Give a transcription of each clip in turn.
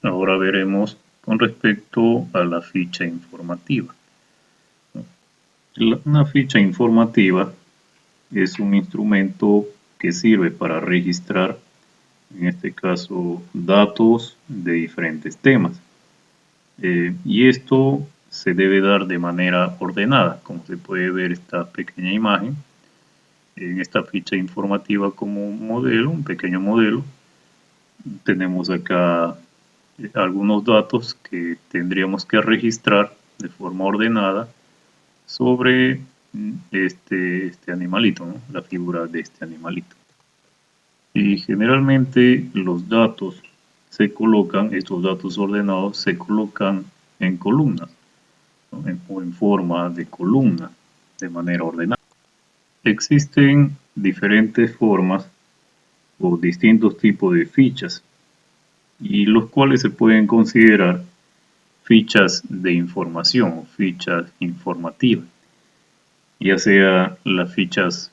Ahora veremos con respecto a la ficha informativa. Una ficha informativa es un instrumento que sirve para registrar, en este caso, datos de diferentes temas. Y esto se debe dar de manera ordenada, como se puede ver esta pequeña imagen. En esta ficha informativa como un modelo, un pequeño modelo, tenemos acá algunos datos que tendríamos que registrar de forma ordenada sobre este animalito, ¿no? La figura de este animalito. Y generalmente los datos se colocan, estos datos ordenados se colocan en columnas, ¿no? O en forma de columna, de manera ordenada. Existen diferentes formas o distintos tipos de fichas y los cuales se pueden considerar fichas de información o fichas informativas, ya sea las fichas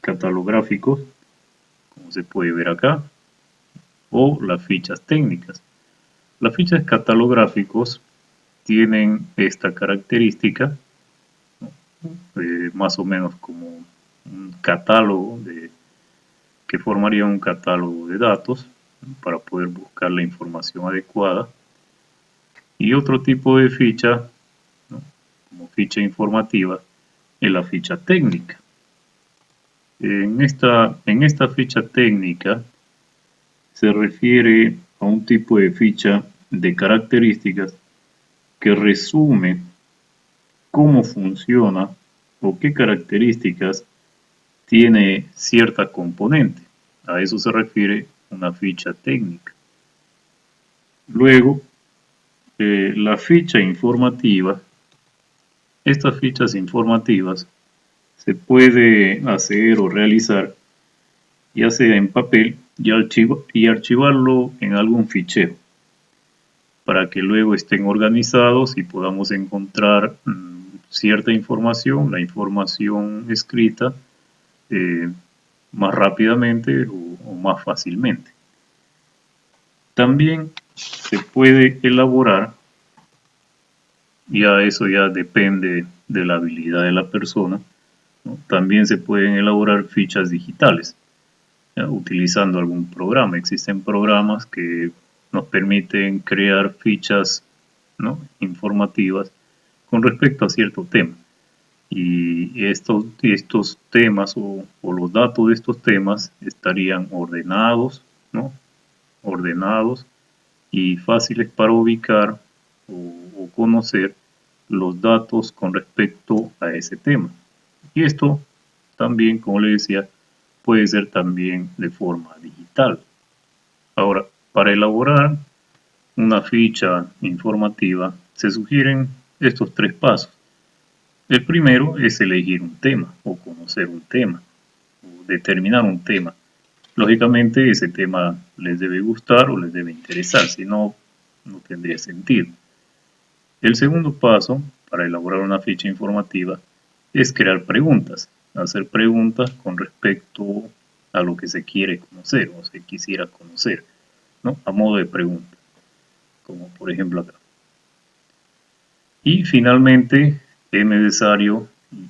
catalográficos, como se puede ver acá, o las fichas técnicas. Las fichas catalográficos tienen esta característica, más o menos como un catálogo que formaría un catálogo de datos, ¿no? Para poder buscar la información adecuada. Y otro tipo de ficha, ¿no? Como ficha informativa, es la ficha técnica. En esta ficha técnica se refiere a un tipo de ficha de características que resume cómo funciona o qué características tiene cierta componente. A eso se refiere una ficha técnica. Luego, la ficha informativa. Estas fichas informativas se puede hacer o realizar ya sea en papel y archivarlo en algún fichero para que luego estén organizados y podamos encontrar cierta información, la información escrita, eh, más rápidamente o más fácilmente. También se puede elaborar, ya eso ya depende de la habilidad de la persona, ¿no? También se pueden elaborar fichas digitales, ¿ya? Utilizando algún programa. Existen programas que nos permiten crear fichas, ¿no? Informativas con respecto a cierto tema. Y estos temas o los datos de estos temas estarían ordenados, ¿no? Ordenados y fáciles para ubicar o conocer los datos con respecto a ese tema. Y esto también, como le decía, puede ser también de forma digital. Ahora, para elaborar una ficha informativa se sugieren estos tres pasos. El primero es elegir un tema o conocer un tema o determinar un tema. Lógicamente ese tema les debe gustar o les debe interesar, si no, no tendría sentido. El segundo paso para elaborar una ficha informativa es crear preguntas, hacer preguntas con respecto a lo que se quiere conocer o se quisiera conocer, ¿no? A modo de pregunta, como por ejemplo acá. Y finalmente es necesario,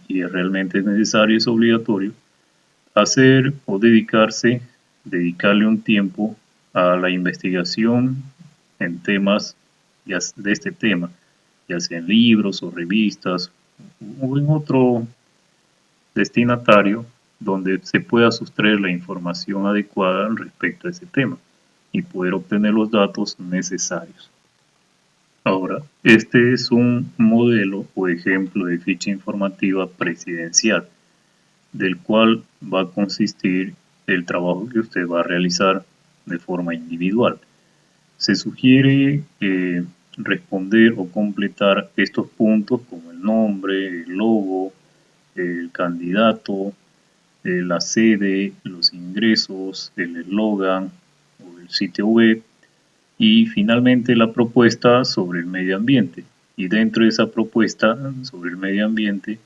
y realmente es necesario, es obligatorio, hacer o dedicarle un tiempo a la investigación en temas de este tema, ya sea en libros o revistas o en otro destinatario donde se pueda sustraer la información adecuada respecto a ese tema y poder obtener los datos necesarios. Ahora, este es un modelo o ejemplo de ficha informativa presidencial, del cual va a consistir el trabajo que usted va a realizar de forma individual. Se sugiere responder o completar estos puntos como el nombre, el logo, el candidato, la sede, los ingresos, el eslogan o el sitio web y finalmente la propuesta sobre el medio ambiente. Y dentro de esa propuesta sobre el medio ambiente,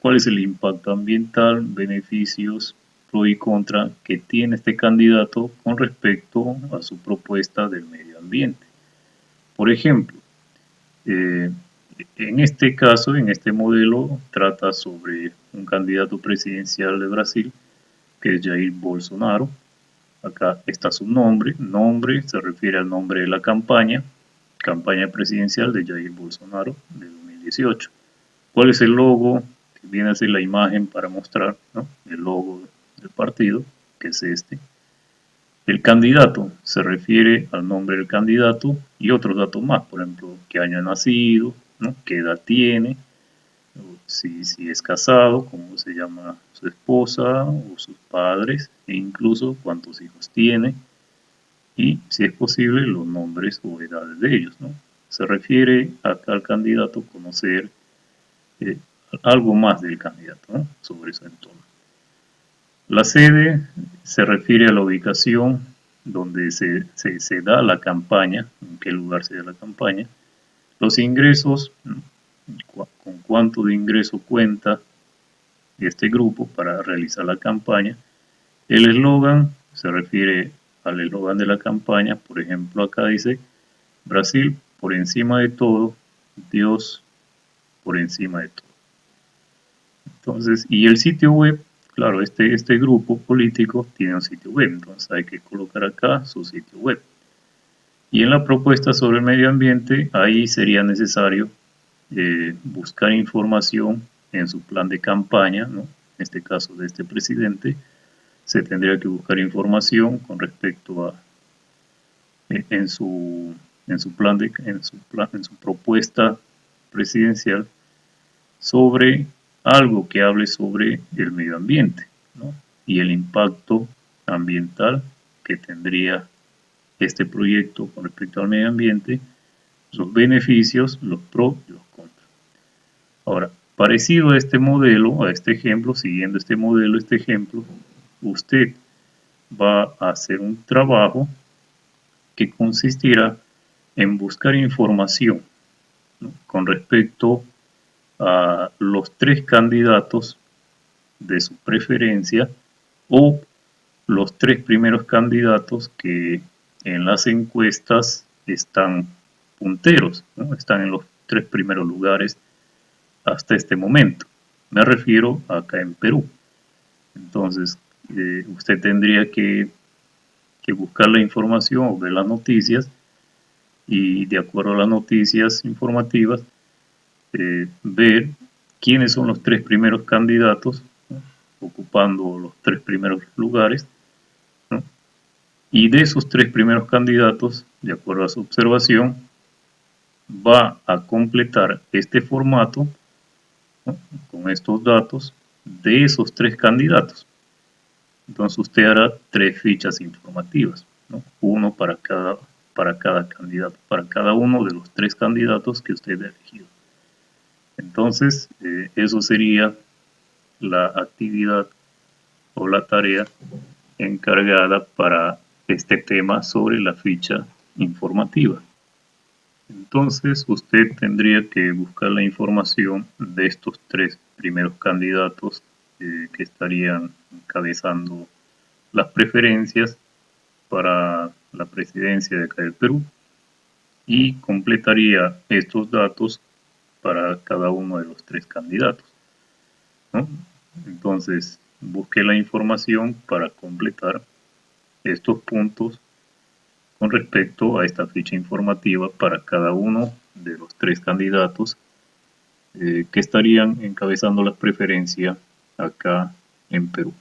¿cuál es el impacto ambiental, beneficios, pro y contra que tiene este candidato con respecto a su propuesta del medio ambiente? Por ejemplo, en este caso, en este modelo, trata sobre un candidato presidencial de Brasil, que es Jair Bolsonaro. Acá está su nombre. Nombre se refiere al nombre de la campaña presidencial de Jair Bolsonaro de 2018. ¿Cuál es el logo? Que viene a ser la imagen para mostrar, ¿no?, el logo del partido, que es este. El candidato se refiere al nombre del candidato y otros datos más, por ejemplo, qué año ha nacido, ¿no?, qué edad tiene, si es casado, cómo se llama su esposa o sus padres, e incluso cuántos hijos tiene, y si es posible los nombres o edades de ellos, ¿no? Se refiere acá al candidato conocer eh, algo más del candidato, ¿no?, sobre su entorno. La sede se refiere a la ubicación donde se da la campaña, en qué lugar se da la campaña. Los ingresos, ¿no?, con cuánto de ingreso cuenta este grupo para realizar la campaña. El eslogan se refiere al eslogan de la campaña. Por ejemplo, acá dice: Brasil por encima de todo, Dios por encima de todo. Entonces, y el sitio web, claro, este grupo político tiene un sitio web, entonces hay que colocar acá su sitio web. Y en la propuesta sobre el medio ambiente, ahí sería necesario buscar información en su plan de campaña, ¿no?, en este caso de este presidente. Se tendría que buscar información con respecto a en su propuesta presidencial sobre algo que hable sobre el medio ambiente, ¿no?, y el impacto ambiental que tendría este proyecto con respecto al medio ambiente, los beneficios, los pros y los contras. Ahora, parecido a este modelo, a este ejemplo, siguiendo este modelo, este ejemplo, usted va a hacer un trabajo que consistirá en buscar información, ¿no?, con respecto a los 3 candidatos de su preferencia o los 3 primeros candidatos que en las encuestas están punteros, ¿no?, están en los 3 primeros lugares hasta este momento. Me refiero acá en Perú. Entonces, usted tendría que buscar la información o ver las noticias y, de acuerdo a las noticias informativas, ver quiénes son los 3 primeros candidatos, ¿no?, ocupando los 3 primeros lugares, ¿no?, y de esos 3 primeros candidatos, de acuerdo a su observación, va a completar este formato, ¿no?, con estos datos de esos 3 candidatos. Entonces usted hará 3 fichas informativas, ¿no?, uno para cada candidato, para cada uno de los 3 candidatos que usted ha elegido. Entonces, eso sería la actividad o la tarea encargada para este tema sobre la ficha informativa. Entonces, usted tendría que buscar la información de estos 3 primeros candidatos que estarían encabezando las preferencias para la presidencia de acá del Perú, y completaría estos datos para cada uno de los 3 candidatos, ¿no? Entonces, busqué la información para completar estos puntos con respecto a esta ficha informativa para cada uno de los 3 candidatos que estarían encabezando la preferencia acá en Perú.